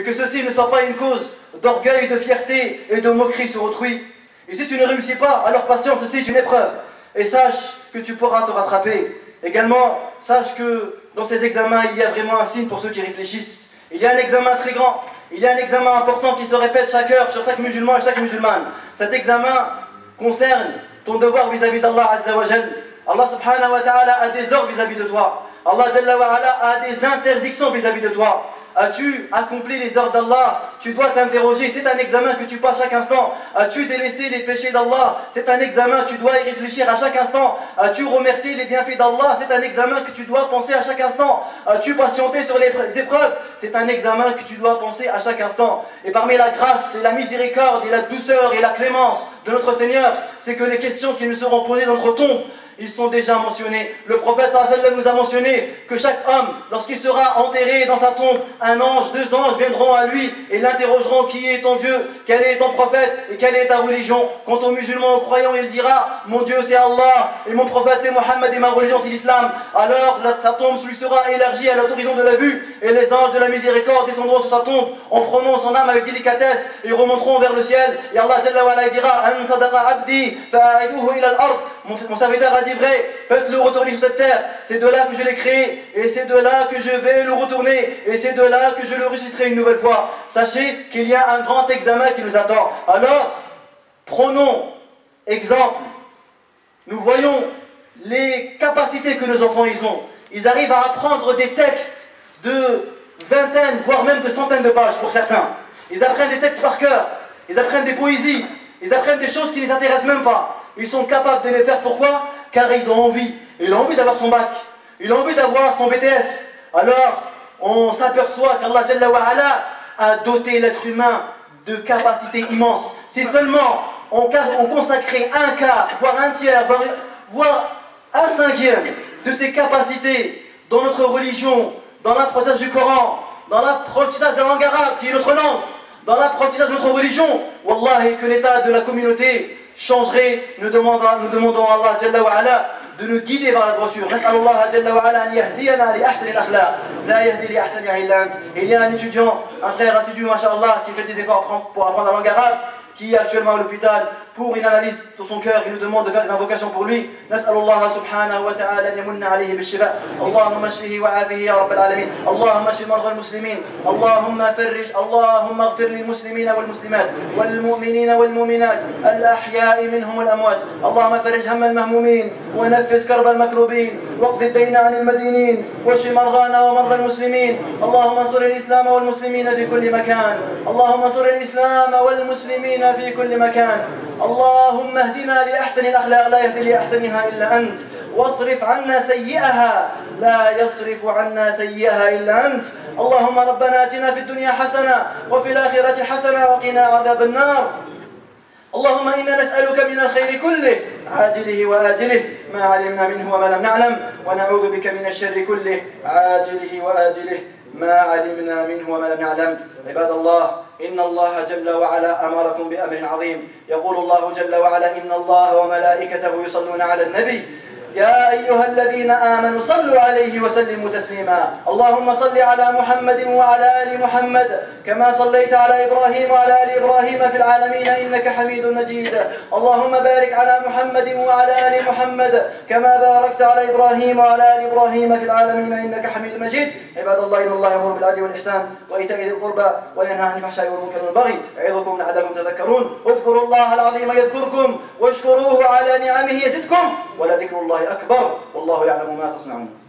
et que ceci ne soit pas une cause d'orgueil, de fierté et de moquerie sur autrui. Et si tu ne réussis pas, alors patiente, ceci est une épreuve. Et sache que tu pourras te rattraper. Également, sache que dans ces examens, il y a vraiment un signe pour ceux qui réfléchissent. Il y a un examen très grand, il y a un examen important qui se répète chaque heure sur chaque musulman et chaque musulmane. Cet examen concerne ton devoir vis-à-vis d'Allah Azza wa Jal. Allah subhanahu wa ta'ala a des ordres vis-à-vis de toi. Allah Jalla wa ala a des interdictions vis-à-vis de toi. As-tu accompli les ordres d'Allah? Tu dois t'interroger, c'est un examen que tu passes chaque instant. As-tu délaissé les péchés d'Allah? C'est un examen, tu dois y réfléchir à chaque instant. As-tu remercié les bienfaits d'Allah? C'est un examen que tu dois penser à chaque instant. As-tu patienté sur les épreuves? C'est un examen que tu dois penser à chaque instant. Et parmi la grâce et la miséricorde et la douceur et la clémence de notre Seigneur, c'est que les questions qui nous seront posées dans notre tombe, ils sont déjà mentionnés. Le prophète sallallahu alayhi wa sallam nous a mentionné que chaque homme, lorsqu'il sera enterré dans sa tombe, un ange, deux anges viendront à lui et l'interrogeront: qui est ton Dieu, quel est ton prophète et quelle est ta religion? Quant aux musulmans, aux croyants, il dira: mon Dieu c'est Allah et mon prophète c'est Mohammed et ma religion c'est l'islam. Alors sa tombe lui sera élargie à l'horizon de la vue et les anges de la miséricorde descendront sur sa tombe en prenant son âme avec délicatesse et remonteront vers le ciel. Et Allah Jalla wa ala dira: an sadaqa abdi fa'aiduhu ila al-ard. Mon serviteur a dit vrai, faites-le retourner sur cette terre. C'est de là que je l'ai créé et c'est de là que je vais le retourner et c'est de là que je le ressusciterai une nouvelle fois. Sachez qu'il y a un grand examen qui nous attend. Alors, prenons exemple. Nous voyons les capacités que nos enfants ils ont. Ils arrivent à apprendre des textes de vingtaines, voire même de centaines de pages pour certains. Ils apprennent des textes par cœur, ils apprennent des poésies, ils apprennent des choses qui ne les intéressent même pas. Ils sont capables de les faire, pourquoi? Car ils ont envie. Ils ont envie d'avoir son bac, ils ont envie d'avoir son BTS. Alors, on s'aperçoit qu'Allah Jalla wa ala a doté l'être humain de capacités immenses. Si seulement on consacrait un quart, voire un tiers, voire un cinquième de ces capacités dans notre religion, dans l'apprentissage du Coran, dans l'apprentissage de la langue arabe, qui est notre langue, dans l'apprentissage de notre religion, wallahi, que l'état de la communauté changerait. Nous demandons à Allah Jalla wa ala de nous guider vers la droiture. Nas'alullah Jalla wa ala an yahdiyana li ahsani al-akhlaq, la yahdi li ahsaniha illa ant. Il y a un étudiant, un frère assidu, mashallah, qui fait des efforts pour apprendre la langue arabe, qui est actuellement à l'hôpital pour une analyse de son cœur. Il nous demande de faire des invocations pour lui. Nas'alullah subhanahu wa ta'ala an yamunna alayhi bil-shifa. Allahumma shfihi wa afihi ya rabbal alamin. Allahumma shfi marḍى al-muslimin. Allahumma farrij. Allahumma ighfir lil-muslimina wal-muslimat wal-mu'minina wal-mu'minat al-ahya'i minhum wal-amwat. Allahumma farrij hamma al-mahmumin wa naffis karba al-makrubin waqdi ad-dayna 'an al-madinin washfi marḍana wa marḍى al-muslimin. Allahumma ansur al-islam wal-muslimina fi kulli makan. Allahumma ansur al-islam wal-muslimina في كل مكان. اللهم اهدنا لأحسن الأخلاق لا يهدي لأحسنها إلا أنت واصرف عنا سيئها لا يصرف عنا سيئها إلا أنت. اللهم ربنا آتنا في الدنيا حسنة وفي الآخرة حسنة وقنا عذاب النار. اللهم إنا نسألك من الخير كله عاجله وآجله ما علمنا منه وما لم نعلم ونعوذ بك من الشر كله عاجله وآجله ما علمنا منه وما لم نعلم. عباد الله، إن الله جل وعلا أمركم بأمر عظيم. يقول الله جل وعلا: إن الله وملائكته يصلون على النبي يا أيها الذين آمنوا صلوا عليه وسلموا تسليما. اللهم صل على محمد وعلى آل محمد كما صليت على إبراهيم وعلى آل إبراهيم في العالمين إنك حميد مجيد. اللهم بارك على محمد وعلى آل محمد كما باركت على إبراهيم وعلى آل إبراهيم في العالمين إنك حميد مجيد. عباد الله، إن الله يأمر بالعدل والإحسان وإيتاء ذي القربى وينهى عن الفحشاء والمنكر والبغي يعظكم لعلكم تذكرون. اذكروا الله العظيم يذكركم واشكروه على نعمه يزدكم ولذكر الله أكبر والله يعلم ما تصنعون.